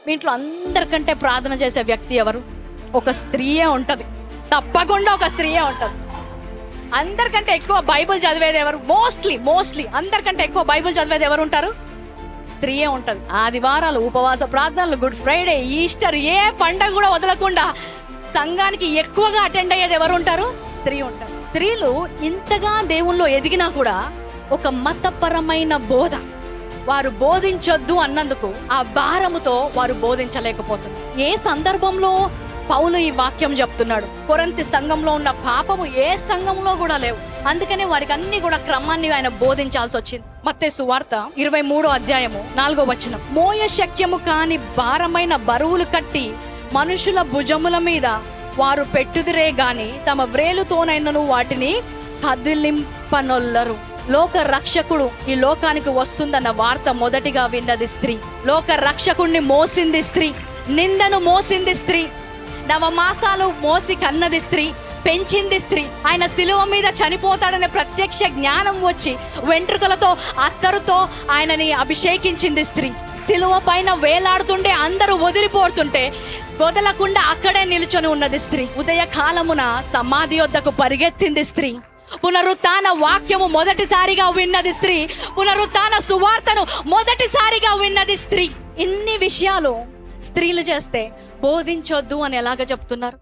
మీ ఇంట్లో అందరికంటే ప్రార్థన చేసే వ్యక్తి ఎవరు? ఒక స్త్రీయే ఉంటుంది, తప్పకుండా ఒక స్త్రీయే ఉంటుంది. అందరికంటే ఎక్కువ బైబిల్ చదివేది ఎవరు? మోస్ట్లీ అందరికంటే ఎక్కువ బైబిల్ చదివేది ఎవరు ఉంటారు? స్త్రీయే ఉంటుంది. ఆదివారాలు, ఉపవాస ప్రార్థనలు, గుడ్ ఫ్రైడే, ఈస్టర్, ఏ పండగ కూడా వదలకుండా సంఘానికి ఎక్కువగా అటెండ్ అయ్యేది ఎవరు ఉంటారు? స్త్రీ ఉంటారు. స్త్రీలు ఇంతగా దేవుల్లో ఎదిగినా కూడా ఒక మతపరమైన బోధ వారు బోధించొద్దు అన్నందుకు ఆ భారముతో వారు బోధించలేకపోతున్నారు. ఏ సందర్భంలో పౌలు ఈ వాక్యం చెప్తున్నాడు? కొరింథీ సంఘంలో ఉన్న పాపము ఏ సంఘంలో కూడా లేవు, అందుకనే వారికి అన్ని కూడా క్రమాన్ని ఆయన బోధించాల్సి వచ్చింది. మత్తయి సువార్త 23వ అధ్యాయము 4వ వచనం, మోయ శక్యము కాని భారమైన బరువులు కట్టి మనుషుల భుజముల మీద వారు పెట్టుదిరే గాని తమ వ్రేలుతోనైనను వాటిని కదిలింపనొల్లరు. లోక రక్షకుడు ఈ లోకానికి వస్తుందన్న వార్త మొదటిగా విన్నది స్త్రీ. లోక రక్షకుడిని మోసింది స్త్రీ, నిందను మోసింది స్త్రీ, నవమాసాలు మోసి కన్నది స్త్రీ, పెంచింది స్త్రీ. ఆయన శిలువ మీద చనిపోతాడనే ప్రత్యక్ష జ్ఞానం వచ్చి వెంట్రుకలతో అత్తరుతో ఆయనని అభిషేకించింది స్త్రీ. శిలువ పైన వేలాడుతుంటే అందరూ వదిలిపోతుంటే వదలకుండా అక్కడే నిలుచొని ఉన్నది స్త్రీ. ఉదయ కాలమున సమాధి వద్దకు పరిగెత్తింది స్త్రీ. పునరుత్థాన వాక్యము మొదటిసారిగా విన్నది స్త్రీ. పునరుత్థాన సువార్తను మొదటిసారిగా విన్నది స్త్రీ. ఇన్ని విషయాలు స్త్రీలు చేస్తే బోధించొద్దు అని ఎలాగ చెప్తున్నారు?